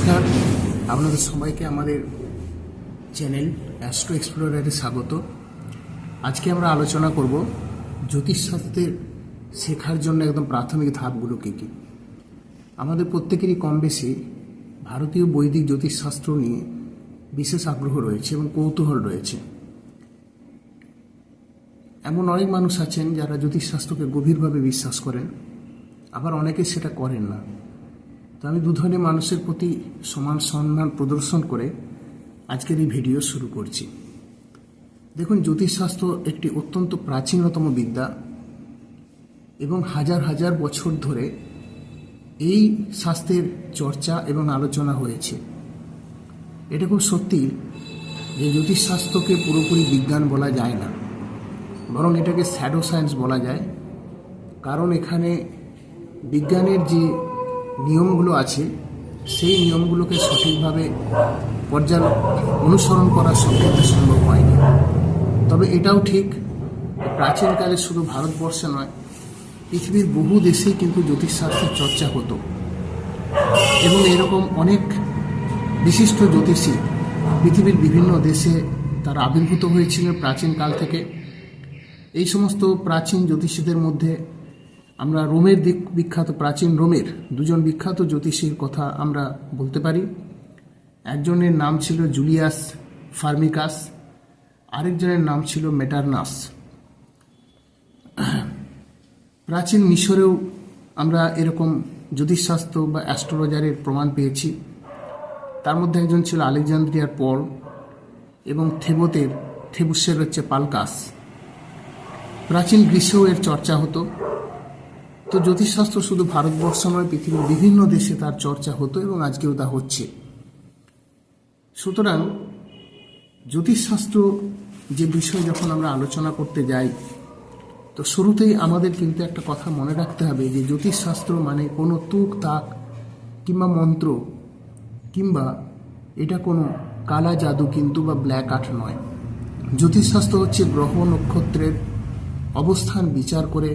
নমস্কার, আপনাদের সবাইকে আমাদের চ্যানেল অ্যাস্ট্রো এক্সপ্লোরারে স্বাগত। আজকে আমরা আলোচনা করব জ্যোতিষশাস্ত্রের শেখার জন্য একদম প্রাথমিক ধাপগুলো কী কী। আমাদের প্রত্যেকেরই কম বেশি ভারতীয় বৈদিক জ্যোতিষশাস্ত্র নিয়ে বিশেষ আগ্রহ রয়েছে এবং কৌতূহল রয়েছে। এমন অনেক মানুষ আছেন যারা জ্যোতিষশাস্ত্রকে গভীরভাবে বিশ্বাস করেন, আবার অনেকে সেটা করেন না। তো আমি দু ধরনের মানুষের প্রতি সমান সম্মান প্রদর্শন করে আজকের এই ভিডিও শুরু করছি। দেখুন, জ্যোতিষশাস্ত্র একটি অত্যন্ত প্রাচীনতম বিদ্যা এবং হাজার হাজার বছর ধরে এই শাস্ত্রের চর্চা এবং আলোচনা হয়েছে। এটা খুব সত্যি যে জ্যোতিষশাস্ত্রকে পুরোপুরি বিজ্ঞান বলা যায় না, বরং এটাকে শ্যাডো সায়েন্স বলা যায়। কারণ এখানে বিজ্ঞানের যে নিয়মগুলো আছে সেই নিয়মগুলোকে সঠিকভাবে অনুসরণ করা সব ক্ষেত্রে সম্ভব হয়নি। তবে এটাও ঠিক, প্রাচীনকালে শুধু ভারতবর্ষে নয়, পৃথিবীর বহু দেশেই কিন্তু জ্যোতিষশাস্ত্রের চর্চা হতো এবং এরকম অনেক বিশিষ্ট জ্যোতিষী পৃথিবীর বিভিন্ন দেশে তারা আবির্ভূত হয়েছিলেন প্রাচীনকাল থেকে। এই সমস্ত প্রাচীন জ্যোতিষীদের মধ্যে আমরা রোমের বিখ্যাত প্রাচীন রোমের দুজন বিখ্যাত জ্যোতিষীর কথা আমরা বলতে পারি। একজনের নাম ছিল জুলিয়াস ফার্মিকাস, আরেকজনের নাম ছিল মেটারনাস। প্রাচীন মিশরেও আমরা এরকম জ্যোতিষশাস্ত্র বা অ্যাস্ট্রোলজারের প্রমাণ পেয়েছি। তার মধ্যে একজন ছিল আলেকজান্দ্রিয়ার পল এবং থেবুসের হচ্ছে পালকাস। প্রাচীন গ্রীসেও এর চর্চা হতো। তো জ্যোতিষশাস্ত্র শুধু ভারতবর্ষ নয়, পৃথিবীর বিভিন্ন দেশে তার চর্চা হতো এবং আজকেও তা হচ্ছে। সুতরাং জ্যোতিষশাস্ত্র যে বিষয় যখন আমরা আলোচনা করতে যাই, তো শুরুতেই আমাদের কিন্তু একটা কথা মনে রাখতে হবে যে জ্যোতিষশাস্ত্র মানে কোনো তুক তাক কিংবা মন্ত্র কিংবা এটা কোনো কালা জাদু কিন্তু বা ব্ল্যাক আর্ট নয়। জ্যোতিষশাস্ত্র হচ্ছে গ্রহ নক্ষত্রের অবস্থান বিচার করে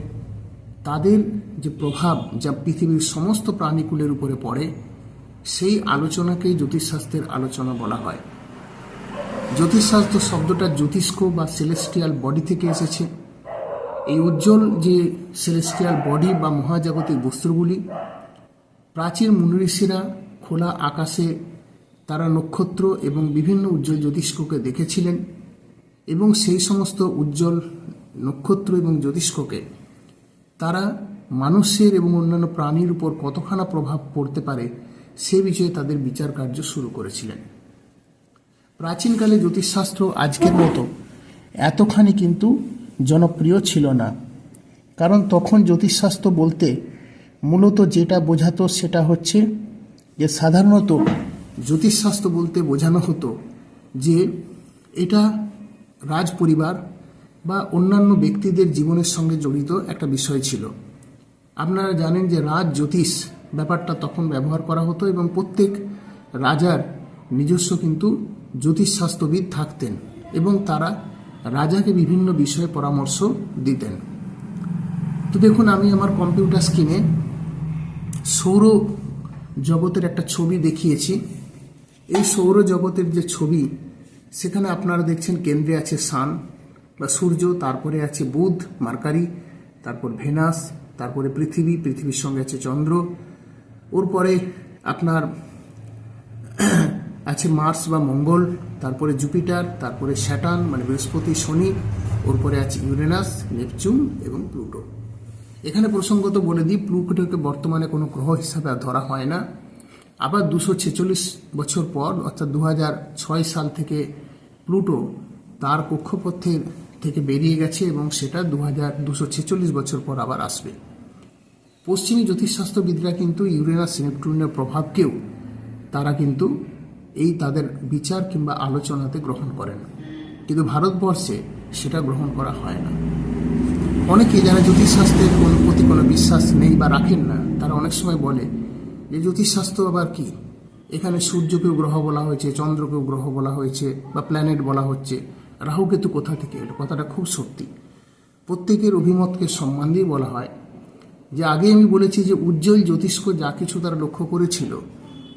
তাদের যে প্রভাব যা পৃথিবীর সমস্ত প্রাণীকুলের উপরে পড়ে, সেই আলোচনাকেই জ্যোতিষশাস্ত্রের আলোচনা বলা হয়। জ্যোতিষশাস্ত্র শব্দটা জ্যোতিষ্ক বা সেলেস্টিয়াল বডি থেকে এসেছে। এই উজ্জ্বল যে সেলেস্টিয়াল বডি বা মহাজাগতিক বস্তুগুলি, প্রাচীন মুনি ঋষিরা খোলা আকাশে তারা নক্ষত্র এবং বিভিন্ন উজ্জ্বল জ্যোতিষ্ককে দেখেছিলেন এবং সেই সমস্ত উজ্জ্বল নক্ষত্র এবং জ্যোতিষ্ককে তারা মানুষের এবং অন্যান্য প্রাণীর উপর কতখানা প্রভাব পড়তে পারে সে বিষয়ে তাদের বিচার কার্য শুরু করেছিলেন। প্রাচীনকালে জ্যোতিষশাস্ত্র আজকের মতো এতখানি কিন্তু জনপ্রিয় ছিল না। কারণ তখন জ্যোতিষশাস্ত্র বলতে মূলত যেটা বোঝাতো সেটা হচ্ছে যে সাধারণত জ্যোতিষশাস্ত্র বলতে বোঝানো হতো যে এটা রাজ পরিবার বা অন্যান্য ব্যক্তিদের জীবনের সঙ্গে জড়িত একটা বিষয় ছিল। আপনারা জানেন যে রাজ জ্যোতিষ ব্যাপারটা তখন ব্যবহার করা হতো এবং প্রত্যেক রাজার নিজস্ব কিন্তু জ্যোতিষশাস্ত্রবিদ থাকতেন এবং তারা রাজাকে বিভিন্ন বিষয়ে পরামর্শ দিতেন। তো দেখুন, আমি আমার কম্পিউটার স্ক্রিনে সৌর জগতের একটা ছবি দেখিয়েছি। এই সৌর জগতের যে ছবি, সেখানে আপনারা দেখছেন কেন্দ্রে আছে সান বা সূর্য, তারপরে আছে বুধ মার্কারি, তারপর ভেনাস, তারপরে পৃথিবীর সঙ্গে আছে চন্দ্র, ওর পরে আপনার আছে মার্স বা মঙ্গল, তারপরে জুপিটার, তারপরে স্যাটার্ন মানে বৃহস্পতি শনি, ওর পরে আছে ইউরেনাস, নেপচুন এবং প্লুটো। এখানে প্রসঙ্গত বলে দিই, প্লুটোকে বর্তমানে কোনো গ্রহ হিসাবে ধরা হয় না। আবার 246 বছর পর অর্থাৎ 2006 সাল থেকে প্লুটো তার কক্ষপথের থেকে বেরিয়ে গেছে এবং সেটা 2246 বছর পর আবার আসবে। পশ্চিমী জ্যোতিষশাস্ত্রবিদরা কিন্তু ইউরেনাস নেপচুনের প্রভাবকেও তারা কিন্তু এই তাদের বিচার কিংবা আলোচনাতে গ্রহণ করেন, কিন্তু ভারতবর্ষে সেটা গ্রহণ করা হয় না। অনেকে যারা জ্যোতিষশাস্ত্রের প্রতি কোনো বিশ্বাস নেই বা রাখেন না, তারা অনেক সময় বলে যে জ্যোতিষশাস্ত্র আবার কি, এখানে সূর্যকেও গ্রহ বলা হয়েছে, চন্দ্রকেও গ্রহ বলা হয়েছে বা প্ল্যানেট বলা হচ্ছে, রাহুকেতু কোথা থেকে এলো? কথাটা খুব সত্যি। প্রত্যেকের অভিমতকে সম্মান দিয়ে বলা হয় যে আগে আমি বলেছি যে উজ্জ্বল জ্যোতিষ্ক যা কিছু তারা লক্ষ্য করেছিল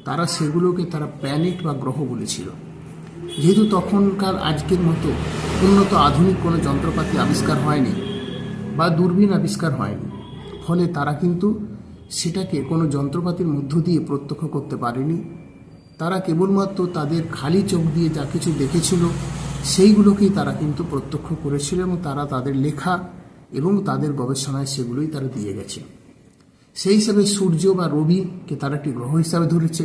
তারা সেগুলোকে তারা প্ল্যানেট বা গ্রহ বলেছিল। যেহেতু তখনকার আজকের মতো উন্নত আধুনিক কোনো যন্ত্রপাতি আবিষ্কার হয়নি বা দূরবীন আবিষ্কার হয়নি, ফলে তারা কিন্তু সেটাকে কোনো যন্ত্রপাতির মধ্য দিয়ে প্রত্যক্ষ করতে পারেনি। তারা কেবলমাত্র তাদের খালি চোখ দিয়ে যা কিছু দেখেছিল সেইগুলোকেই তারা কিন্তু প্রত্যক্ষ করেছিল, এবং তারা তাদের লেখা এবং তাদের গবেষণায় সেগুলোই তারা দিয়ে গেছে। সেই হিসাবে সূর্য বা রবিকে তারা একটি গ্রহ হিসাবে ধরেছে,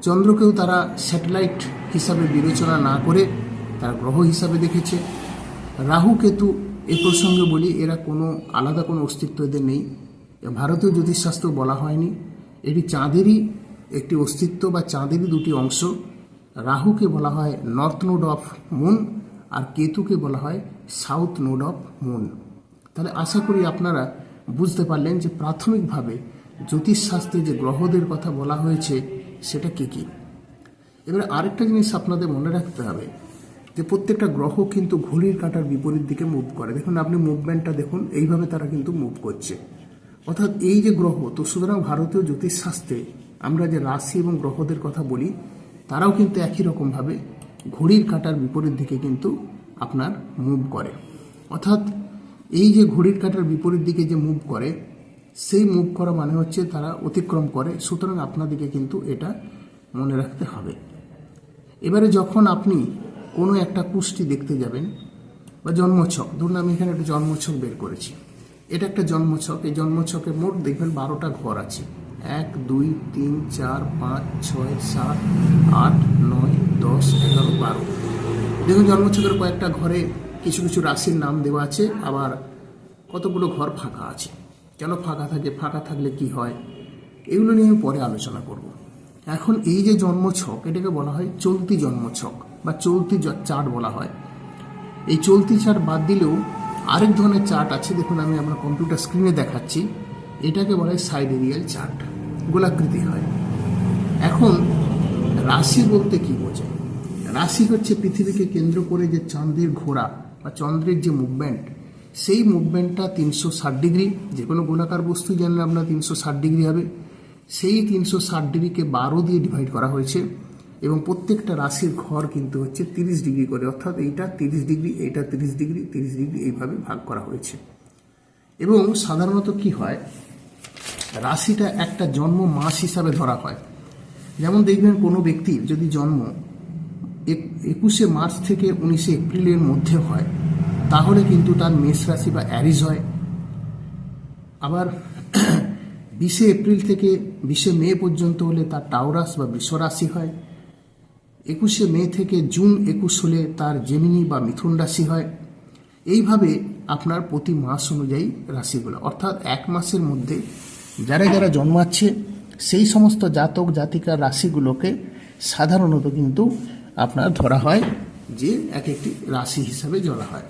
চন্দ্রকেও তারা স্যাটেলাইট হিসাবে বিবেচনা না করে তারা গ্রহ হিসাবে দেখেছে। রাহু কেতু এ প্রসঙ্গে বলি, এরা কোনো আলাদা কোনো অস্তিত্ব এদের নেই। ভারতীয় জ্যোতিষশাস্ত্র বলা হয়নি, এটি চাঁদেরই একটি অস্তিত্ব বা চাঁদেরই দুটি অংশ। রাহুকে বলা হয় নর্থ নোড অফ মুন, আর কেতুকে বলা হয় সাউথ নোড অফ মুন। তাহলে আশা করি আপনারা বুঝতে পারলেন যে প্রাথমিকভাবে জ্যোতিষশাস্ত্রে যে গ্রহদের কথা বলা হয়েছে সেটা কী কী। এবারে আরেকটা জিনিস আপনাদের মনে রাখতে হবে যে প্রত্যেকটা গ্রহ কিন্তু ঘড়ির কাঁটার বিপরীত দিকে মুভ করে। দেখুন, আপনি মুভমেন্টটা দেখুন, এইভাবে তারা কিন্তু মুভ করছে। অর্থাৎ এই যে গ্রহ, তো সুতরাং ভারতীয় জ্যোতিষশাস্ত্রে আমরা যে রাশি এবং গ্রহদের কথা বলি, তারাও কিন্তু একই রকমভাবে ঘড়ির কাঁটার বিপরীত দিকে কিন্তু আপনার মুভ করে। অর্থাৎ এই যে ঘড়ির কাঁটার বিপরীত দিকে যে মুভ করে, সেই মুভ করা মানে হচ্ছে তারা অতিক্রম করে। সুতরাং আপনাদেরকে কিন্তু এটা মনে রাখতে হবে। এবারে যখন আপনি কোনো একটা কুষ্টি দেখতে যাবেন বা জন্মছক, ধরুন আমি এখানে একটা জন্মছক বের করেছি, এটা একটা জন্মছক। এই জন্মছকে মোট দেখবেন 12টা ঘর আছে, 1 2 3 4 5 6 7 8 9 10 11 12। দেখুন জন্মছকের কয়েকটা ঘরে কিছু কিছু রাশির নাম দেওয়া আছে, আবার কতগুলো ঘর ফাঁকা আছে। কেন ফাঁকা থাকে, ফাঁকা থাকলে কি হয়, এগুলো নিয়ে আমি পরে আলোচনা করব। এখন এই যে জন্মছক, এটাকে বলা হয় চলতি জন্মছক বা চলতি চার্ট বলা হয়। এই চলতি চার্ট বাদ দিলেও আরেক ধরনের চার্ট আছে, দেখুন আমি আপনার কম্পিউটার স্ক্রিনে দেখাচ্ছি। এটাকে বলা হয় সাইডেরিয়াল চার্ট, গোলাকৃতি হয়। এখন রাশি বলতে কি বোঝায়? রাশি হচ্ছে পৃথিবীকে কেন্দ্র করে যে চাঁদের ঘোরা বা চন্দ্রের যে মুভমেন্ট, সেই মুভমেন্টটা 360 ডিগ্রি। যে কোনো গোলাকার বস্তু জানলে আপনার 360 ডিগ্রি হবে। সেই 360 ডিগ্রিকে 12 দিয়ে ডিভাইড করা হয়েছে, এবং প্রত্যেকটা রাশির ঘর কিন্তু হচ্ছে 30 ডিগ্রি করে। অর্থাৎ এইটা 30 ডিগ্রি, এইটা 30 ডিগ্রি, 30 ডিগ্রি, এইভাবে ভাগ করা হয়েছে। এবং সাধারণত কি হয়, রাশিটা একটা জন্ম মাস হিসাবে ধরা হয়। যেমন দেখবেন কোনো ব্যক্তির যদি জন্ম 21শে মার্চ থেকে 19শে এপ্রিলের মধ্যে হয়, তাহলে কিন্তু তার মেষ রাশি বা অ্যারিজ হয়। আবার 20শে এপ্রিল থেকে 20শে মে পর্যন্ত হলে তার টাউরাস বা বৃষ রাশি হয়। 21শে মে থেকে জুন 21 হলে তার জেমিনি বা মিথুন রাশি হয়। এইভাবে আপনার প্রতি মাস অনুযায়ী রাশিগুলো, অর্থাৎ এক মাসের মধ্যে যারা যারা জন্মাচ্ছে সেই সমস্ত জাতক জাতিকার রাশিগুলোকে সাধারণত কিন্তু আপনার ধরা হয় যে এক একটি রাশি হিসাবে ধরা হয়।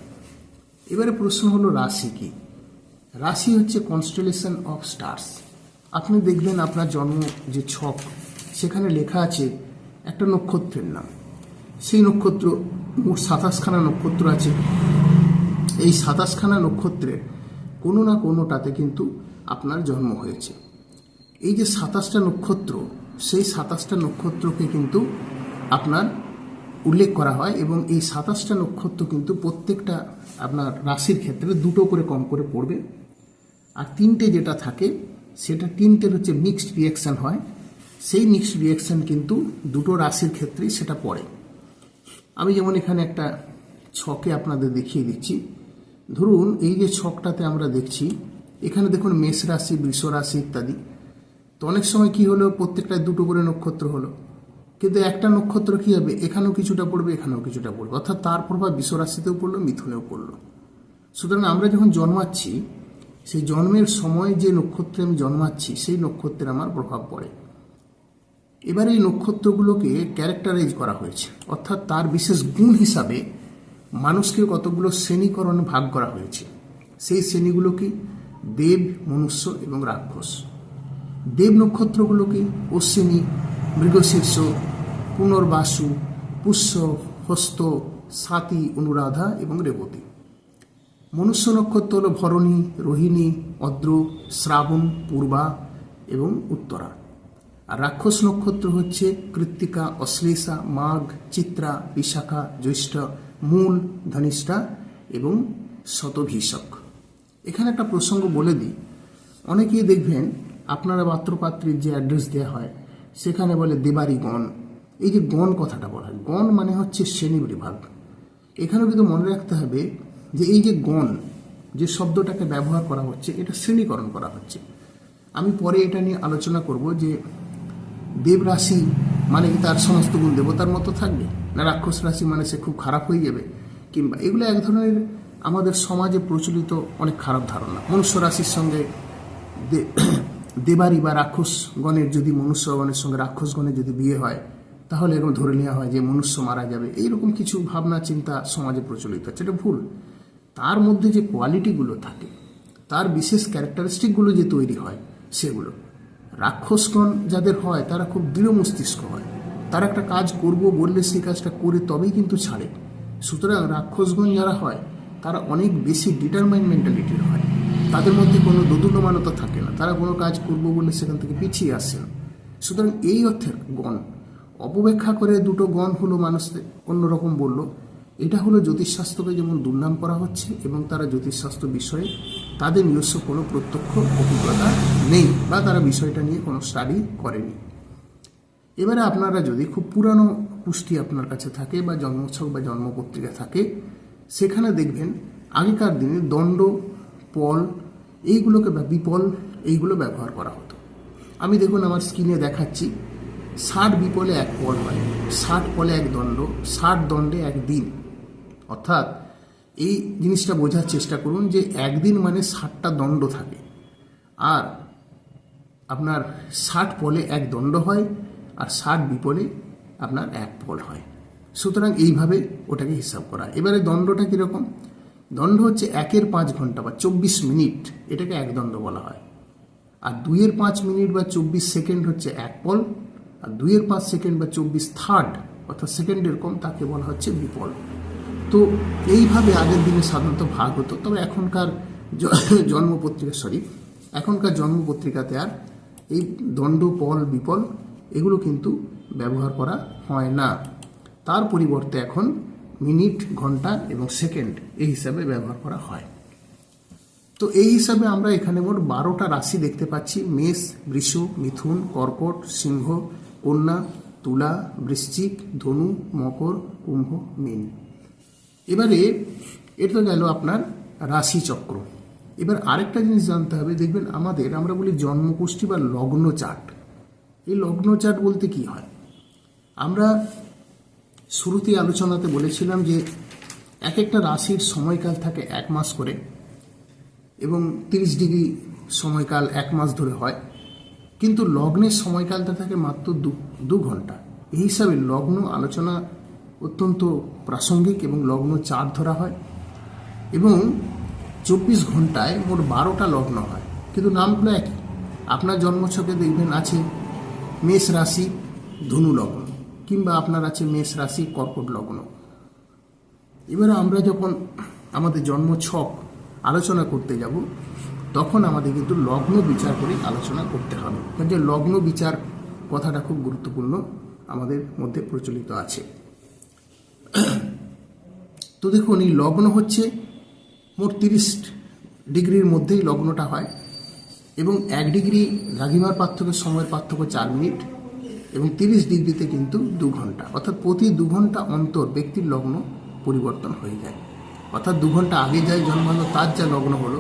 এবারে প্রশ্ন হলো রাশি কি? রাশি হচ্ছে কনস্টেলেশন অফ স্টার্স। আপনি দেখবেন আপনার জন্ম যে ছক, সেখানে লেখা আছে একটা নক্ষত্রের নাম। সেই নক্ষত্র, মোট 27খানা নক্ষত্র আছে। এই 27খানা নক্ষত্রের কোনো না কোনোটাতে কিন্তু আপনার জন্ম হয়েছে। এই যে 27টা নক্ষত্র, সেই 27টা নক্ষত্রকে কিন্তু আপনার উল্লেখ করা হয়, এবং এই 27টা নক্ষত্র কিন্তু প্রত্যেকটা আপনার রাশির ক্ষেত্রে 2টো করে কম করে পড়বে। আর 3টে যেটা থাকে, সেটা 3টের হচ্ছে মিক্সড রিয়াকশান হয়। সেই মিক্সড রিয়াকশান কিন্তু 2টো রাশির ক্ষেত্রেই সেটা পড়ে। আমি যেমন এখানে একটা ছকে আপনাদের দেখিয়ে দিচ্ছি। ধরুন এই যে ছকটাতে আমরা দেখছি, এখানে দেখুন মেষ রাশি, বৃষ রাশি ইত্যাদি। তো অনেক সময় কি হলো, প্রত্যেকটায় 2টো করে নক্ষত্র হলো, কিন্তু একটা নক্ষত্র কি হবে, এখানেও কিছুটা পড়বে, এখানেও কিছুটা পড়বে। অর্থাৎ তার প্রভাব বৃষ রাশিতেও পড়লো, মিথুনেও পড়লো। সুতরাং আমরা যখন জন্মাচ্ছি, সেই জন্মের সময় যে নক্ষত্রে আমি জন্মাচ্ছি, সেই নক্ষত্রের আমার প্রভাব পড়ে। এবার এই নক্ষত্রগুলোকে ক্যারেক্টারাইজ করা হয়েছে, অর্থাৎ তার বিশেষ গুণ হিসাবে মানুষকে কতগুলো শ্রেণীকরণে ভাগ করা হয়েছে। সেই শ্রেণীগুলো কি? দেব, মনুষ্য এবং রাক্ষস। দেব নক্ষত্রগুলো কি? অশ্বিনী, মৃগশীর্ষ, পুনর্বাসু, পুষ্য, হস্ত, স্বাতি, অনুরাধা এবং রেবতী। মনুষ্য নক্ষত্র হল ভরণী, রোহিণী, অদ্র, শ্রাবণ, পূর্বা এবং উত্তরা। আর রাক্ষস নক্ষত্র হচ্ছে কৃত্তিকা, অশ্লেষা, মাঘ, চিত্রা, বিশাখা, জ্যৈষ্ঠ, মূল, ধনিষ্ঠা এবং শতভিষক। এখানে একটা প্রসঙ্গ বলে দিই, অনেকেই দেখবেন আপনারা পাত্রপাত্রীর যে অ্যাড্রেস দেওয়া হয় সেখানে বলে দেবারি গণ। এই যে গণ কথাটা বলা হয়, গণ মানে হচ্ছে শ্রেণী বিভাগ। এখানেও কিন্তু মনে রাখতে হবে যে এই যে গণ যে শব্দটাকে ব্যবহার করা হচ্ছে, এটা শ্রেণীকরণ করা হচ্ছে। আমি পরে এটা নিয়ে আলোচনা করব যে দেব রাশি মানে কি তার সমস্ত গুণ দেবতার মতো থাকবে, না রাক্ষস রাশি মানে সে খুব খারাপ হয়ে যাবে, কিংবা এগুলো এক ধরনের আমাদের সমাজে প্রচলিত অনেক খারাপ ধারণা। মনুষ্য রাশির সঙ্গে দেবারি বা রাক্ষসগণের যদি মনুষ্যগণের সঙ্গে রাক্ষসগণের যদি বিয়ে হয় তাহলে এরকম ধরে নেওয়া হয় যে মনুষ্য মারা যাবে, এইরকম কিছু ভাবনা চিন্তা সমাজে প্রচলিত হচ্ছে। এটা ভুল। তার মধ্যে যে কোয়ালিটিগুলো থাকে, তার বিশেষ ক্যারেক্টারিস্টিকগুলো যে তৈরি হয়, সেগুলো রাক্ষসগণ যাদের হয় তারা খুব দৃঢ় মস্তিষ্ক হয়, তারা একটা কাজ করব বললে সেই কাজটা করে তবেই কিন্তু ছাড়ে। সুতরাং রাক্ষসগণ যারা হয় তারা অনেক বেশি ডিটারমাইন্ড মেন্টালিটির হয়, তাদের মধ্যে কোনো দোদুল্যমানতা থাকে না, তারা কোনো কাজ করবো বলে সেখান থেকে পিছিয়ে আসছে না। সুতরাং এই অর্থের গণ অপব্যাখ্যা করে দুটো গণ হলো মানুষ অন্যরকম বলল, এটা হলো জ্যোতিষশাস্ত্রকে যেমন দুর্নাম করা হচ্ছে এবং তারা জ্যোতিষশাস্ত্র বিষয়ে তাদের নিজস্ব কোনো প্রত্যক্ষ অভিজ্ঞতা নেই বা তারা বিষয়টা নিয়ে কোনো স্টাডি করেনি। এবারে আপনারা যদি খুব পুরানো পুষ্টি আপনার কাছে থাকে বা জন্মোৎসব বা জন্মপত্রিকা থাকে, সেখানে দেখবেন আগেকার দিনে দণ্ড, পল এইগুলোকে বা বিপল এইগুলো ব্যবহার করা হতো। আমি দেখুন আমার স্ক্রিনে দেখাচ্ছি, 60 বিপলে 1 পল হয়, 60 পলে 1 দণ্ড, 60 দণ্ডে 1 দিন। অর্থাৎ এই জিনিসটা বোঝার চেষ্টা করুন যে একদিন মানে 60টা দণ্ড থাকে, আর আপনার 60 পলে 1 দণ্ড হয়, আর 60 বিপলে আপনার 1 পল হয়। সুতরাং এইভাবে ওটাকে হিসাব করা। এবারে দণ্ডটা কীরকম? দণ্ড হচ্ছে 1-এর 5 ঘন্টা বা 24 মিনিট, এটাকে 1 দণ্ড বলা হয়। আর 2-এর 5 মিনিট বা 24 সেকেন্ড হচ্ছে 1 পল, আর 2-এর 5 সেকেন্ড বা 24 থার্ড অর্থাৎ সেকেন্ডের কম তাকে বলা হচ্ছে বিপল। তো এইভাবে আগের দিনে সাধারণত ভাগ হতো। তবে এখনকার জন্মপত্রিকাতে আর এই দণ্ড, পল, বিপল এগুলো কিন্তু ব্যবহার করা হয় না। তার পরিবর্তে এখন মিনিট, ঘন্টা এবং সেকেন্ড এই হিসাবে ব্যবহার করা হয়। তো এই হিসাবে আমরা এখানে মোট 12টা রাশি দেখতে পাচ্ছি: মেষ, বৃষ, মিথুন, কর্কট, সিংহ, কন্যা, তুলা, বৃশ্চিক, ধনু, মকর, কুম্ভ, মীন। এবারে এটা গেল আপনার রাশি চক্র। এবার আরেকটা জিনিস জানতে হবে, দেখবেন আমরা বলি জন্মকুষ্ঠী বা লগ্ন চার্ট। এই লগ্ন চার্ট বলতে কি হয়? আমরা শুরুতে আলোচনাতে বলেছিলাম যে এক একটা রাশির সময়কাল থাকে 1 মাস করে এবং 30 ডিগ্রি সময়কাল 1 মাস ধরে হয়, কিন্তু লগ্নের সময়কালটা থাকে মাত্র 2 ঘন্টা। এই হিসাবে লগ্ন আলোচনা অত্যন্ত প্রাসঙ্গিক এবং লগ্ন চার্ট ধরা হয় এবং 24 ঘন্টায় মোট 12টা লগ্ন হয়, কিন্তু নামগুলো একই। আপনার জন্মছকে দেখবেন আছে মেষ রাশি ধনু লগ্ন, কিংবা আপনার আছে মেষ রাশি কর্কট লগ্ন। এবারে আমরা যখন আমাদের জন্মছক আলোচনা করতে যাব তখন আমাদের কিন্তু লগ্ন বিচার করে আলোচনা করতে হবে, কারণ যে লগ্ন বিচার কথাটা খুব গুরুত্বপূর্ণ আমাদের মধ্যে প্রচলিত আছে। তো দেখুন, এই লগ্ন হচ্ছে মোট 30 ডিগ্রির মধ্যেই লগ্নটা হয় এবং 1 ডিগ্রি দ্রাঘিমার পার্থক্য, সময়ের পার্থক্য 4 মিনিট এবং 30 ডিগ্রিতে কিন্তু 2 ঘন্টা। অর্থাৎ প্রতি 2 ঘন্টা অন্তর ব্যক্তির লগ্ন পরিবর্তন হয়ে যায়। অর্থাৎ 2 ঘন্টা আগে যাই জন্মালো তার যা লগ্ন হলো,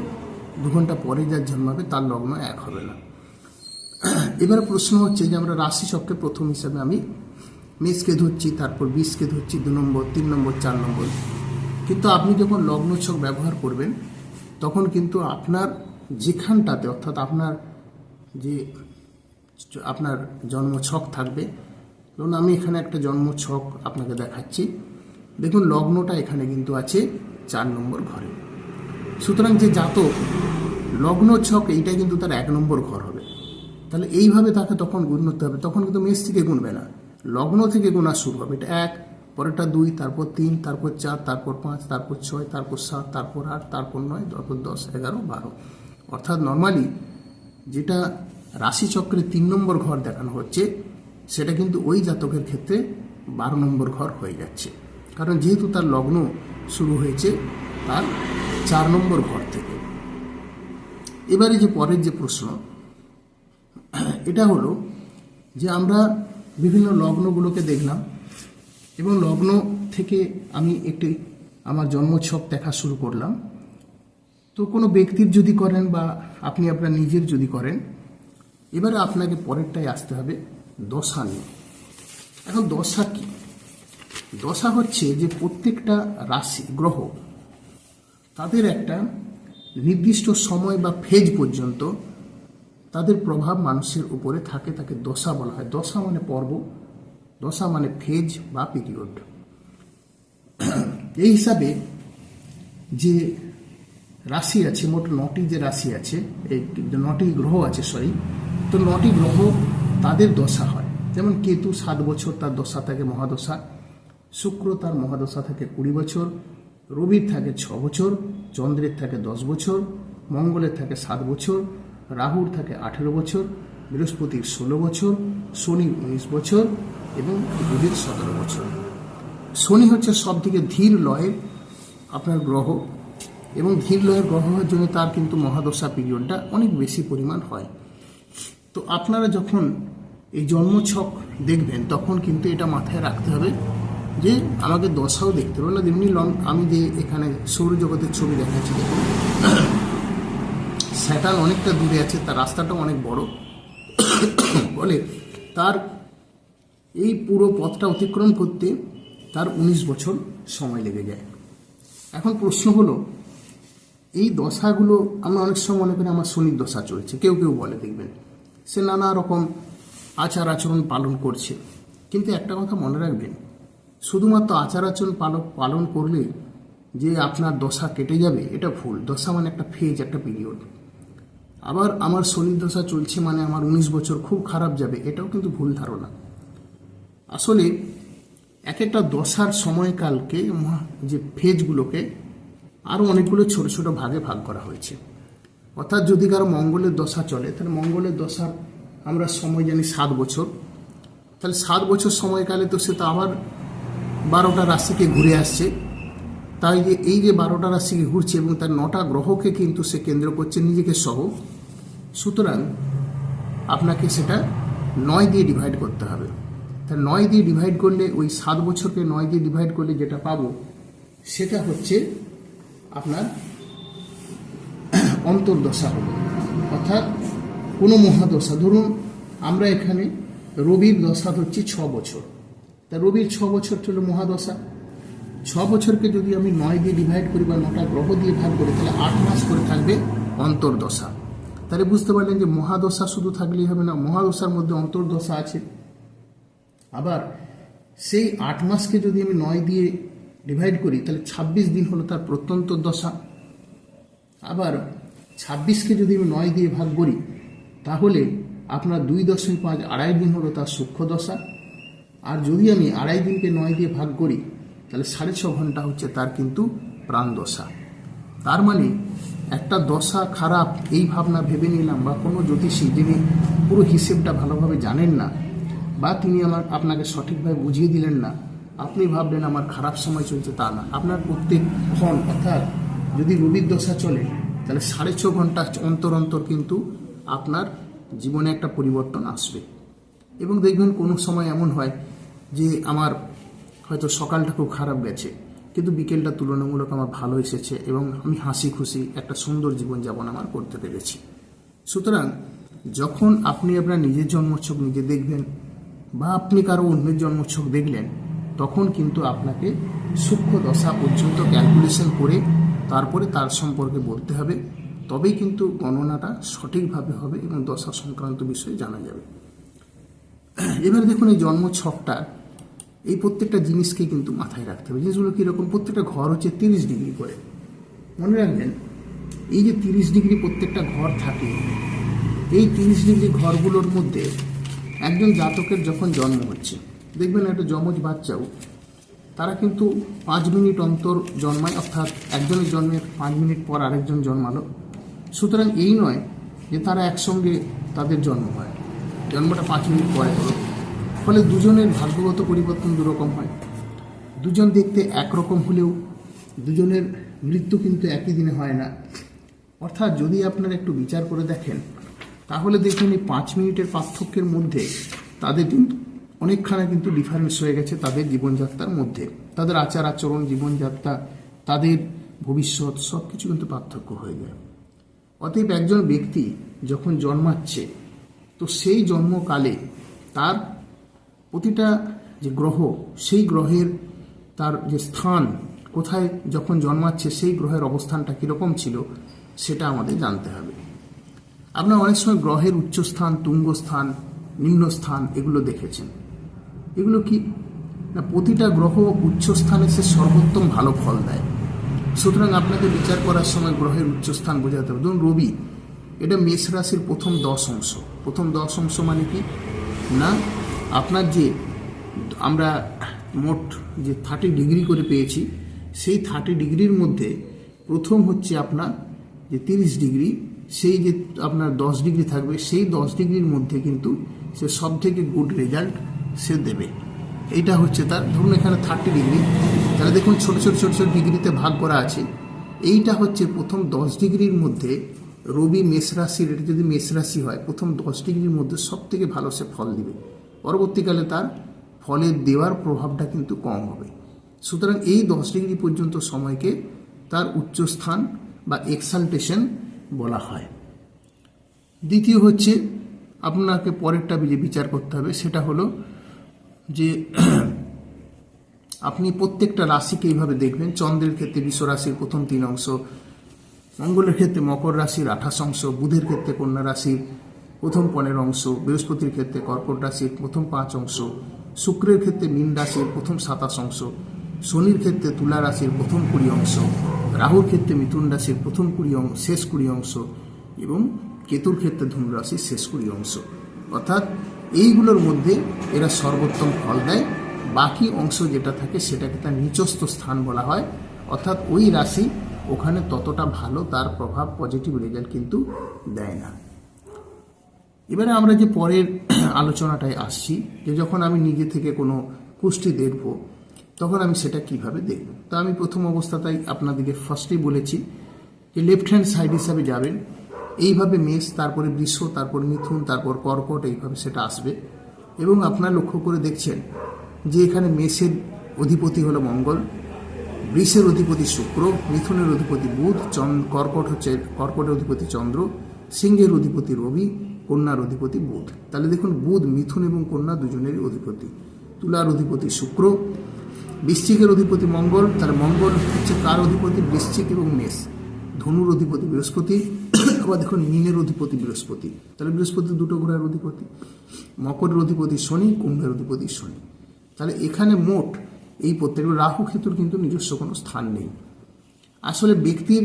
2 ঘন্টা পরে যার জন্মাবে তার লগ্ন এক হবে না। এবার প্রশ্ন হচ্ছে যে আমরা রাশি চক্রে প্রথম হিসাবে আমি মেষকে ধরছি, তারপর বৃষকে ধরছি 2 নম্বর, 3 নম্বর, 4 নম্বর। কিন্তু আপনি যখন লগ্ন ছক ব্যবহার করবেন তখন কিন্তু আপনার যেখানটাতে, অর্থাৎ আপনার জন্ম ছক থাকবে। ধরুন আমি এখানে একটা জন্ম ছক আপনাকে দেখাচ্ছি, দেখুন লগ্নটা এখানে কিন্তু আছে 4 নম্বর ঘরে। সুতরাং যে জাতক লগ্ন ছক এইটা কিন্তু তার 1 নম্বর ঘর হবে। তাহলে এইভাবে তাকে তখন গুণতে হবে। তখন কিন্তু মেষ থেকে গুনবে না, লগ্ন থেকে গোনা শুরু হবে। এটা 1, পরেরটা 2, তারপর 3, তারপর 4, তারপর 5, তারপর 6, তারপর 7, তারপর 8, তারপর 9, তারপর 10, 11, 12। অর্থাৎ নর্মালি যেটা রাশিচক্রে 3 নম্বর ঘর দেখানো হচ্ছে, সেটা কিন্তু ওই জাতকের ক্ষেত্রে 12 নম্বর ঘর হয়ে যাচ্ছে। কারণ যেহেতু তার লগ্ন শুরু হয়েছে তার 4 নম্বর ঘর থেকে। এবারে যে পরের যে প্রশ্ন, এটা হলো যে আমরা বিভিন্ন লগ্নগুলোকে দেখলাম এবং লগ্ন থেকে আমি একটি আমার জন্মছক দেখা শুরু করলাম। তো কোনো ব্যক্তির যদি করেন বা আপনি আপনার নিজের যদি করেন, এবারে আপনাকে পরেরটাই আসতে হবে দশা নিয়ে। এখন দশা কি? দশা হচ্ছে যে প্রত্যেকটা রাশি গ্রহ তাদের একটা নির্দিষ্ট সময় বা ফেজ পর্যন্ত তাদের প্রভাব মানুষের উপরে থাকে, তাকে দশা বলা হয়। দশা মানে পর্ব, দশা মানে ফেজ বা পিরিয়ড। এই হিসাবে যে রাশি আছে, মোট 9টি যে রাশি আছে, এই 9টি গ্রহ আছে, তো 9টি গ্রহ তাদের দশা হয়। যেমন কেতু 7 বছর তার দশা থাকে মহাদশা, শুক্র তার মহাদশা থাকে 20 বছর, রবির থাকে 6 বছর, চন্দ্রের থাকে 10 বছর, মঙ্গলের থাকে 7 বছর, রাহুর থাকে 18 বছর, বৃহস্পতির 16 বছর, শনির 19 বছর এবং বুধের 17 বছর। শনি হচ্ছে সব থেকে ধীর লয়ের আপনার গ্রহ এবং ধীর লয়ের গ্রহ হওয়ার জন্য তার কিন্তু মহাদশা পিরিয়ডটা অনেক বেশি পরিমাণ হয়। তো আপনারা যখন এই জন্মছক দেখবেন তখন কিন্তু এটা মাথায় রাখতে হবে যে আমাকে দশাও দেখতে হবে না। তেমনি আমি যে এখানে সৌরজগতের ছবি দেখাচ্ছি, দেখুন স্যাটার্ন অনেকটা দূরে আছে, তার রাস্তাটাও অনেক বড়, বলে তার এই পুরো পথটা অতিক্রম করতে তার 19 বছর সময় লেগে যায়। এখন প্রশ্ন হলো, এই দশাগুলো আমরা অনেক সময় মনে করি আমার শনির দশা চলছে, কেউ কেউ বলে, দেখবেন সে নানা রকম আচার আচরণ পালন করছে। কিন্তু একটা কথা মনে রাখবেন, শুধুমাত্র আচার আচরণ পালন করলে যে আপনার দশা কেটে যাবে এটা ভুল। দশা মানে একটা ফেজ, একটা পিরিয়ড। আবার আমার শনির দশা চলছে মানে আমার 19 বছর খুব খারাপ যাবে, এটাও কিন্তু ভুল ধারণা। আসলে এক একটা দশার সময়কালকে, যে ফেজগুলোকে আরও অনেকগুলো ছোট ছোট ভাগে ভাগ করা হয়েছে। অর্থাৎ যদি কারো মঙ্গলের দশা চলে, তাহলে মঙ্গলের দশার আমরা সময় জানি 7 বছর, তাহলে 7 বছর সময়কালে তো সে তো আবার 12টা রাশিকে ঘুরে আসছে। তাই যে এই যে 12টা রাশিকে ঘুরছে এবং তার 9টা গ্রহকে কিন্তু সে কেন্দ্র করছে নিজেকে সহ, সুতরাং আপনাকে সেটা 9 দিয়ে ডিভাইড করতে হবে। তা 9 দিয়ে ডিভাইড করলে, ওই 7 বছরকে 9 দিয়ে ডিভাইড করলে যেটা পাবো সেটা হচ্ছে আপনার অন্তর্দশা হলো। অর্থাৎ কোনো মহাদশা, ধরুন আমরা এখানে রবির দশা হচ্ছে 6 বছর, তা রবির 6 বছর হলো মহাদশা। 6 বছরকে যদি আমি 9 দিয়ে ডিভাইড করি বা 9টা গ্রহ দিয়ে ভাগ করি, তাহলে 8 মাস করে থাকবে অন্তর্দশা। তাহলে বুঝতে পারলেন যে মহাদশা শুধু থাকলেই হবে না, মহাদশার মধ্যে অন্তর্দশা আছে। আবার সেই 8 মাসকে যদি আমি 9 দিয়ে ডিভাইড করি, তাহলে 26 দিন হলো তার প্রত্যন্তর দশা। আবার 26কে যদি আমি 9 দিয়ে ভাগ করি, তাহলে আপনার 2.5 আড়াই দিন হলো তার সূক্ষ্ম দশা। আর যদি আমি আড়াই দিনকে 9 দিয়ে ভাগ করি, তাহলে 6.5 ঘন্টা হচ্ছে তার কিন্তু প্রাণ দশা। তার মানে একটা দশা খারাপ এই ভাবনা ভেবে নিলাম, বা কোনো জ্যোতিষী যিনি পুরো হিসেবটা ভালোভাবে জানেন না, বা তিনি আপনাকে সঠিকভাবে বুঝিয়ে দিলেন না, আপনি ভাবলেন আমার খারাপ সময় চলছে, তা না। আপনার প্রত্যেক ক্ষণ, অর্থাৎ যদি রবির দশা চলে, তাহলে 6.5 ঘন্টা অন্তর অন্তর কিন্তু আপনার জীবনে একটা পরিবর্তন আসবে। এবং দেখবেন কোনো সময় এমন হয় যে আমার হয়তো সকালটা খুব খারাপ গেছে, কিন্তু বিকেলটা তুলনামূলক আমার ভালো এসেছে এবং আমি হাসি খুশি একটা সুন্দর জীবনযাপন আমার করতে পেরেছি। সুতরাং যখন আপনি আপনার নিজের জন্মছক নিজে দেখবেন, বা আপনি কারো অন্যের জন্মছক দেখলেন, তখন কিন্তু আপনাকে সূক্ষ্ম দশা পর্যন্ত ক্যালকুলেশন করে তারপরে তার সম্পর্কে বলতে হবে, তবেই কিন্তু গণনাটা সঠিকভাবে হবে এবং দশা সংক্রান্ত বিষয়ে জানা যাবে। এবার দেখুন, এই জন্মছকটা, এই প্রত্যেকটা জিনিসকে কিন্তু মাথায় রাখতে হবে। জিনিসগুলো কীরকম, প্রত্যেকটা ঘর হচ্ছে 30 ডিগ্রি করে। মনে রাখবেন, এই যে 30 ডিগ্রি প্রত্যেকটা ঘর থাকে, এই 30 ডিগ্রি ঘরগুলোর মধ্যে একজন জাতকের যখন জন্ম হচ্ছে, দেখবেন একটা যমজ বাচ্চাও তারা কিন্তু 5 মিনিট অন্তর জন্মায়, অর্থাৎ একজনের জন্মের 5 মিনিট পর আরেকজন জন্মালো। সুতরাং এই নয় যে তারা একসঙ্গে তাদের জন্ম হয়, জন্মটা 5 মিনিট পরে হলো, ফলে দুজনের ভাগ্যগত পরিবর্তন দুরকম হয়। দুজন দেখতে একরকম হলেও দুজনের মৃত্যু কিন্তু একই দিনে হয় না। অর্থাৎ যদি আপনারা একটু বিচার করে দেখেন তাহলে দেখবেন এই 5 মিনিটের পার্থক্যের মধ্যে তাদের কিন্তু অনেকখানা কিন্তু ডিফারেন্স হয়ে গেছে তাদের জীবনযাত্রার মধ্যে, তাদের আচার আচরণ, জীবনযাত্রা, তাদের ভবিষ্যৎ সব কিছু কিন্তু পার্থক্য হয়ে যায়। অতএব একজন ব্যক্তি যখন জন্মাচ্ছে তো সেই জন্মকালে তার প্রতিটা যে গ্রহ, সেই গ্রহের তার যে স্থান কোথায় যখন জন্মাচ্ছে সেই গ্রহের অবস্থানটা কীরকম ছিল সেটা আমাদের জানতে হবে। আপনারা অনেক সময় গ্রহের উচ্চস্থান, তুঙ্গস্থান, নিম্নস্থান এগুলো দেখেছেন। এগুলো কি না, প্রতিটা গ্রহ উচ্চস্থানে সে সর্বোত্তম ভালো ফল দেয়। সুতরাং আপনাকে বিচার করার সময় গ্রহের উচ্চস্থান বোঝাতে হবে। ধরুন রবি, এটা মেষ রাশির প্রথম 10 অংশ। প্রথম 10 অংশ মানে কি না, আপনার যে আমরা মোট যে 30 ডিগ্রি করে পেয়েছি সেই 30 ডিগ্রির মধ্যে প্রথম হচ্ছে আপনার যে 30 ডিগ্রি, সেই যে আপনার 10 ডিগ্রি থাকবে সেই 10 ডিগ্রির মধ্যে কিন্তু সে সব থেকে গুড রেজাল্ট সে দেবে। এইটা হচ্ছে তার, ধরুন এখানে 30 ডিগ্রি, তাহলে দেখুন ছোট ছোট ছোট ছোট ডিগ্রিতে ভাগ করা আছে। এইটা হচ্ছে প্রথম 10 ডিগ্রির মধ্যে রবি মেষ রাশির, এটা যদি মেষ রাশি হয় প্রথম 10 ডিগ্রির মধ্যে সব থেকে ভালো সে ফল দিবে। পরবর্তীকালে তার ফলের দেওয়ার প্রভাবটা কিন্তু কম হবে। সুতরাং এই 10 ডিগ্রি পর্যন্ত সময়কে তার উচ্চস্থান বা এক্সালটেশন বলা হয়। দ্বিতীয় হচ্ছে আপনাকে পরেরটা যে বিচার করতে হবে সেটা হলো যে আপনি প্রত্যেকটা রাশিকে এইভাবে দেখবেন। চন্দ্রের ক্ষেত্রে বৃষ রাশির প্রথম 3 অংশ, মঙ্গলের ক্ষেত্রে মকর রাশির 28 অংশ, বুধের ক্ষেত্রে কন্যা রাশির প্রথম 15 অংশ, বৃহস্পতির ক্ষেত্রে কর্কট রাশির প্রথম 5 অংশ, শুক্রের ক্ষেত্রে মীন রাশির প্রথম 27 অংশ, শনির ক্ষেত্রে তুলা রাশির প্রথম 20 অংশ, রাহুর ক্ষেত্রে মিথুন রাশির প্রথম 20 অংশ, শেষ 20 অংশ, এবং কেতুর ক্ষেত্রে ধনু রাশির শেষ 20 অংশ। অর্থাৎ এইগুলোর মধ্যে এরা সর্বোত্তম ফল দেয়। বাকি অংশ যেটা থাকে সেটাকে তার নিচস্থ স্থান বলা হয়। অর্থাৎ ওই রাশি ওখানে ততটা ভালো তার প্রভাব, পজিটিভ রেজাল্ট কিন্তু দেয় না। এবারে আমরা যে পরের আলোচনাটায় আসছি, যে যখন আমি নিজে থেকে কোনো কুষ্টি দেখব তখন আমি সেটা কিভাবে দেখব। তো আমি প্রথম অবস্থাতেই আপনাদেরকে ফার্স্টেই বলেছি যে লেফট হ্যান্ড সাইড হিসাবে যাবেন, এইভাবে মেষ, তারপরে বৃষ, তারপর মিথুন, তারপর কর্কট, এইভাবে সেটা আসবে। এবং আপনারা লক্ষ্য করে দেখছেন যে এখানে মেষের অধিপতি হলো মঙ্গল, বৃষের অধিপতি শুক্র, মিথুনের অধিপতি বুধ, কর্কটের অধিপতি চন্দ্র, সিংহের অধিপতি রবি, কন্যার অধিপতি বুধ। তাহলে দেখুন বুধ মিথুন এবং কন্যা দুজনেরই অধিপতি। তুলার অধিপতি শুক্র, বৃশ্চিকের অধিপতি মঙ্গল, তাহলে মঙ্গল হচ্ছে কার অধিপতি? বৃশ্চিক এবং মেষ। ধনুর অধিপতি বৃহস্পতি, আবার দেখুন মীনের অধিপতি বৃহস্পতি, তাহলে বৃহস্পতি দুটো গ্রহের অধিপতি। মকরের অধিপতি শনি, কুম্ভের অধিপতি শনি। তাহলে এখানে মোট এই প্রত্যেক রাহু কেতুর কিন্তু নিজস্ব কোনো স্থান নেই। আসলে ব্যক্তির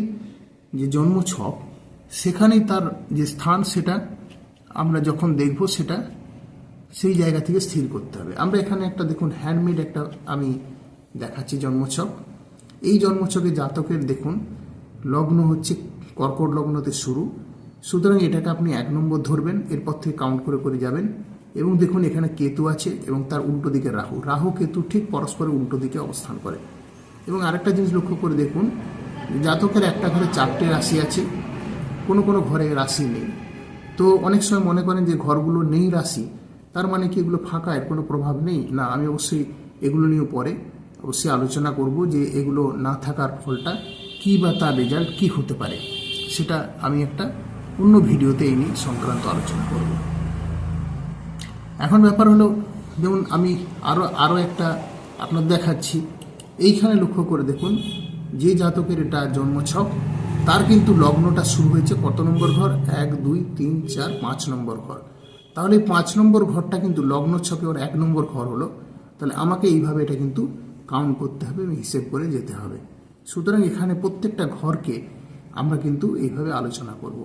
যে জন্ম ছক সেখানেই তার যে স্থান সেটা আমরা যখন দেখব সেটা সেই জায়গা থেকে স্থির করতে হবে। আমরা এখানে একটা দেখুন হ্যান্ডমেড একটা আমি দেখাচ্ছি জন্মছক। এই জন্মছকে জাতকের দেখুন লগ্ন হচ্ছে কর্কট লগ্নতে শুরু, সুতরাং এটাকে আপনি 1 নম্বর ধরবেন, এরপর থেকে কাউন্ট করে করে যাবেন। এবং দেখুন এখানে কেতু আছে এবং তার উল্টো দিকে রাহু, রাহু কেতু ঠিক পরস্পরের উল্টো দিকে অবস্থান করে। এবং আরেকটা জিনিস লক্ষ্য করে দেখুন, জাতকের একটা ঘরে 4টে রাশি আছে, কোনো কোনো ঘরে রাশি নেই। তো অনেক সময় মনে করেন যে ঘরগুলো নেই রাশি, তার মানে কি এগুলো ফাঁকা, এর কোনো প্রভাব নেই? না, আমি অবশ্যই এগুলো নিয়েও পরে অবশ্যই আলোচনা করব যে এগুলো না থাকার ফলটা কী বা তার রেজাল্ট কী হতে পারে, সেটা আমি একটা অন্য ভিডিওতে এই নিয়ে সংক্রান্ত আলোচনা করব। এখন ব্যাপার হলো, যেমন আমি আরও একটা আপনার দেখাচ্ছি। এইখানে লক্ষ্য করে দেখুন যে জাতকের এটা জন্মছক তার কিন্তু লগ্নটা শুরু হয়েছে কত নম্বর ঘর? 1, 2, 3, 4, 5 নম্বর ঘর। তাহলে 5 নম্বর ঘরটা কিন্তু লগ্ন ছকে ওর 1 নম্বর ঘর হলো। তাহলে আমাকে এইভাবে এটা কিন্তু কাউন্ট করতে হবে এবং হিসেব করে যেতে হবে। সুতরাং এখানে প্রত্যেকটা ঘরকে আমরা কিন্তু এইভাবে আলোচনা করব।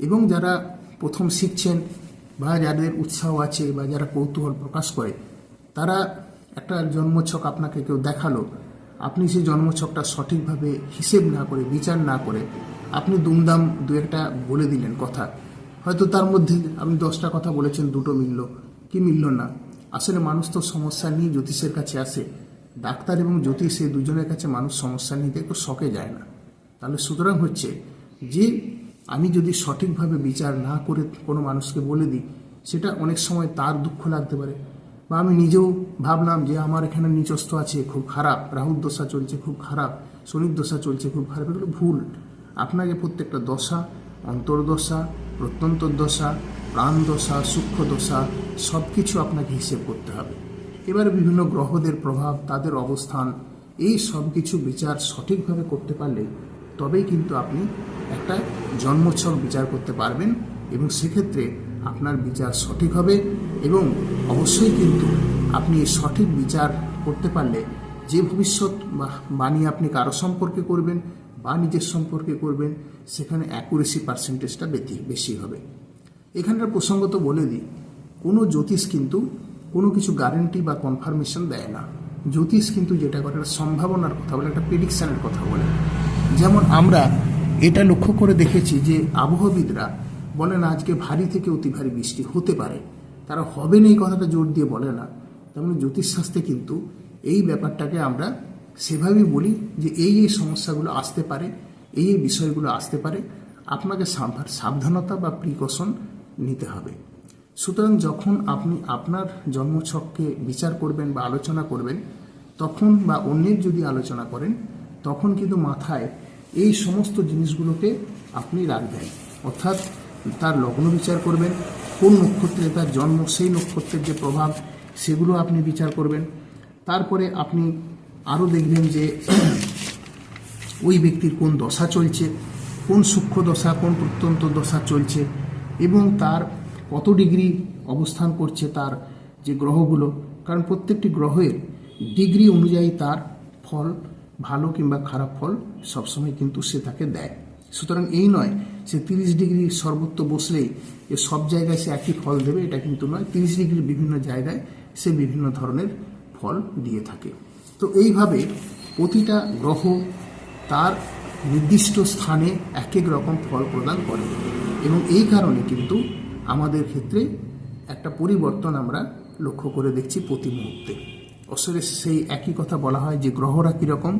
এবং যারা প্রথম শিখছেন বা যাদের উৎসাহ আছে বা যারা কৌতূহল প্রকাশ করে, তারা একটা জন্মছক আপনাকে কেউ দেখালো, আপনি সেই জন্মছকটা সঠিকভাবে হিসেব না করে, বিচার না করে আপনি দুমদাম দু একটা বলে দিলেন কথা, হয়তো তার মধ্যে আপনি 10টা কথা বলেছেন, 2টো মিলল কি মিলল না। আসলে মানুষ তো সমস্যা নিয়ে জ্যোতিষের কাছে আসে। ডাক্তার এবং জ্যোতিষ এই দুজনের কাছে মানুষ সমস্যা নিতে একটু শকে যায় না। তাহলে সুতরাং হচ্ছে যে আমি যদি সঠিকভাবে বিচার না করে কোনো মানুষকে বলে দিই, সেটা অনেক সময় তার দুঃখ লাগতে পারে। বা আমি নিজেও ভাবলাম যে আমার এখানে নিচস্থ আছে খুব খারাপ, রাহুর দশা চলছে খুব খারাপ, শনির দশা চলছে খুব খারাপ, এগুলো ভুল। আপনাকে প্রত্যেকটা দশা, অন্তর্দশা, প্রত্যন্তর দশা, প্রাণ দশা, সূক্ষ্ম দশা সব কিছু আপনাকে হিসেব করতে হবে। এবার বিভিন্ন গ্রহদের প্রভাব, তাদের অবস্থান, এই সব কিছু বিচার সঠিকভাবে করতে পারলে তবেই কিন্তু আপনি একটা জন্মছক বিচার করতে পারবেন, এবং সেক্ষেত্রে আপনার বিচার সঠিক হবে। এবং অবশ্যই কিন্তু আপনি এই সঠিক বিচার করতে পারলে যে ভবিষ্যৎ বাণী আপনি কারো সম্পর্কে করবেন বা নিজের সম্পর্কে করবেন, সেখানে অ্যাকুরেসি পার্সেন্টেজটা বেশি হবে। এখানকার প্রসঙ্গত বলে দিই, কোনো জ্যোতিষ কিন্তু কোনো কিছু গ্যারেন্টি বা কনফার্মেশন দেয় না। জ্যোতিষ কিন্তু যেটা করে একটা সম্ভাবনার কথা বলে, একটা প্রেডিকশানের কথা বলে। যেমন আমরা এটা লক্ষ্য করে দেখেছি যে আবহাওয়াবিদরা বলেন আজকে ভারী থেকে অতি ভারী বৃষ্টি হতে পারে, তারা হবে না এই কথাটা জোর দিয়ে বলে না। তেমন জ্যোতিষশাস্ত্রে কিন্তু এই ব্যাপারটাকে আমরা সেভাবেই বলি যে এই সমস্যাগুলো আসতে পারে, এই বিষয়গুলো আসতে পারে, আপনাকে সাবধানতা বা প্রিকশন নিতে হবে। সুতরাং যখন আপনি আপনার জন্মছককে বিচার করবেন বা আলোচনা করবেন, তখন বা অন্যের যদি আলোচনা করেন, তখন কিন্তু মাথায় এই সমস্ত জিনিসগুলোকে আপনি রাখবেন। অর্থাৎ তার লগ্ন বিচার করবেন, কোন নক্ষত্রে তার জন্ম, সেই নক্ষত্রের যে প্রভাব সেগুলো আপনি বিচার করবেন। তারপরে আপনি আরও দেখবেন যে ওই ব্যক্তির কোন দশা চলছে, কোন সূক্ষ্ম দশা, কোন প্রত্যন্ত দশা চলছে, এবং তার কত ডিগ্রি অবস্থান করছে তার যে গ্রহগুলো। কারণ প্রত্যেকটি গ্রহের ডিগ্রি অনুযায়ী তার ফল, ভালো কিংবা খারাপ ফল সবসময় কিন্তু সে তাকে দেয়। সুতরাং এই নয় সে 30 ডিগ্রি সর্বত্র বসলেই এ সব জায়গায় সে একই ফল দেবে, এটা কিন্তু নয়। 30 ডিগ্রির বিভিন্ন জায়গায় সে বিভিন্ন ধরনের ফল দিয়ে থাকে। তো এইভাবে প্রতিটা গ্রহ তার নির্দিষ্ট স্থানে এক এক রকম ফল প্রদান করে, এবং এই কারণে কিন্তু আমাদের ক্ষেত্রে একটা পরিবর্তন আমরা লক্ষ্য করে দেখছি প্রতি মুহূর্তে। আসলে সেই একই কথা বলা হয় যে গ্রহরা কীরকম,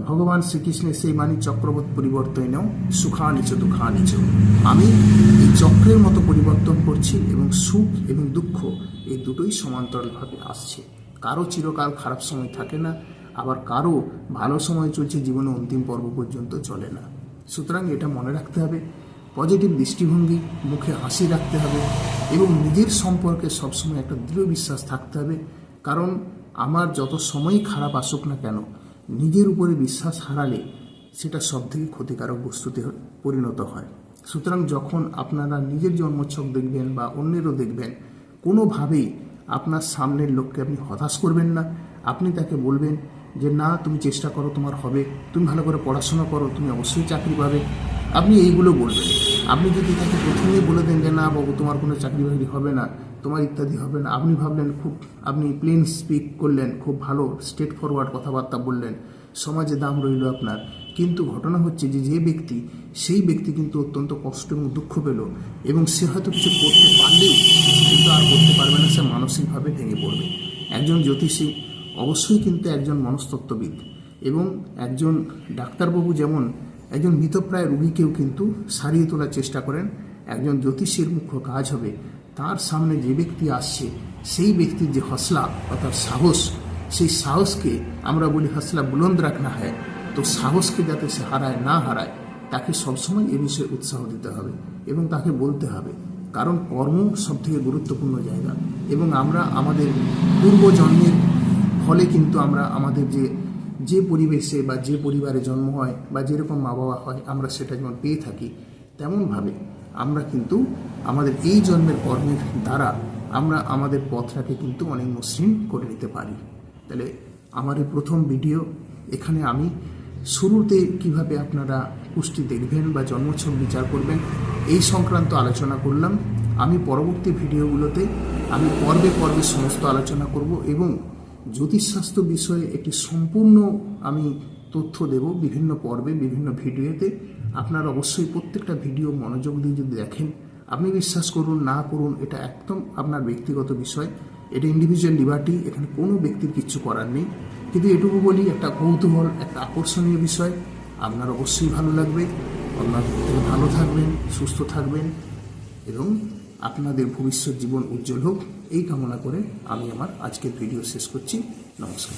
ভগবান শ্রীকৃষ্ণের সেই বাণী চক্রবৎ পরিবর্তনেও সুখানিচ দুঃখানিচ, আমি এই চক্রের মতো পরিবর্তন করছি, এবং সুখ এবং দুঃখ এই দুটোই সমান্তরালভাবে আসছে। কারো চিরকাল খারাপ সময় থাকে না, আবার কারো ভালো সময় চলছে, জীবনে অন্তিম পর্ব পর্যন্ত চলে না। সুতরাং এটা মনে রাখতে হবে, পজিটিভ দৃষ্টিভঙ্গি, মুখে হাসি রাখতে হবে, এবং নিজের সম্পর্কে সবসময় একটা দৃঢ় বিশ্বাস থাকতে হবে। কারণ আমার যত সময়ই খারাপ আসুক না কেন, নিজের উপরে বিশ্বাস হারালে সেটা সবথেকে ক্ষতিকারক বস্তুতে পরিণত হয়। সুতরাং যখন আপনারা নিজের জন্মছক দেখবেন বা অন্যেরও দেখবেন, কোনোভাবেই আপনার সামনের লোককে আপনি হতাশ করবেন না। আপনি তাকে বলবেন যে না, তুমি চেষ্টা করো, তোমার হবে, তুমি ভালো করে পড়াশোনা করো, তুমি অবশ্যই চাকরি পাবে। আপনি এইগুলো বলবেন। আপনি যদি তাকে প্রথমেই বলে দেন যে না বাবু, তোমার কোনো চাকরি বাকরি হবে না, তোমার ইত্যাদি হবে না, আপনি ভাবলেন খুব, আপনি প্লেন স্পিক করলেন, খুব ভালো স্ট্রেট ফরওয়ার্ড কথাবার্তা বললেন, সমাজে দাম রইল আপনার, কিন্তু ঘটনা হচ্ছে যে ব্যক্তি, সেই ব্যক্তি কিন্তু অত্যন্ত কষ্ট এবং দুঃখ পেল, এবং সে হয়তো কিছু করতে পারলেও কিন্তু আর করতে পারবে না, সে মানসিকভাবে ভেঙে পড়বে। একজন জ্যোতিষী অবশ্যই কিন্তু একজন মনস্তত্ত্ববিদ, এবং একজন ডাক্তারবাবু যেমন একজন মৃতপ্রায় রোগীকেও কিন্তু সারিয়ে তোলার চেষ্টা করেন, একজন জ্যোতিষীর মুখ্য কাজ হবে তার সামনে যে ব্যক্তি আসছে সেই ব্যক্তির যে হসলা অর্থাৎ সাহস, সেই সাহসকে আমরা বলি হসলা বুলন্দ রাখনা হয়। তো সাহসকে যাতে সে না হারায়, তাকে সবসময় এ বিষয়ে উৎসাহ দিতে হবে এবং তাকে বলতে হবে। কারণ কর্ম সবথেকে গুরুত্বপূর্ণ জায়গা, এবং আমরা আমাদের পূর্বজন্মের ফলে কিন্তু আমরা আমাদের যে পরিবেশে বা যে পরিবারে জন্ম হয় বা যেরকম মা বাবা হয়, আমরা সেটা যেমন পেয়ে থাকি, তেমনভাবে আমরা কিন্তু আমাদের এই জন্মের কর্মের দ্বারা আমরা আমাদের পথটাকে কিন্তু অনেক মসৃণ করে নিতে পারি। তাহলে আমার এই প্রথম ভিডিও, এখানে আমি শুরুতে কিভাবে আপনারা পুষ্টি দেখবেন বা জন্মছক বিচার করবেন এই সংক্রান্ত আলোচনা করলাম। আমি পরবর্তী ভিডিওগুলোতে আমি পর্বে পর্বে সমস্ত আলোচনা করব, এবং জ্যোতিষশাস্ত্র বিষয়ে একটি সম্পূর্ণ আমি তথ্য দেব বিভিন্ন পর্বে, বিভিন্ন ভিডিওতে। আপনারা অবশ্যই প্রত্যেকটা ভিডিও মনোযোগ দিয়ে যদি দেখেন, আপনি বিশ্বাস করুন না করুন, এটা একদম আপনার ব্যক্তিগত বিষয়, এটা ইন্ডিভিজুয়াল লিবার্টি, এখানে কোনো ব্যক্তির কিচ্ছু করার নেই। কিন্তু এটুকু বলি, একটা কৌতূহল, একটা আকর্ষণীয় বিষয়, আপনার অবশ্যই ভালো লাগবে। আপনার প্রত্যেকে ভালো থাকবেন, সুস্থ থাকবেন এবং আপনাদের ভবিষ্যৎ জীবন উজ্জ্বল হোক, এই কামনা করে আমি আমার আজকের ভিডিও শেষ করছি। নমস্কার।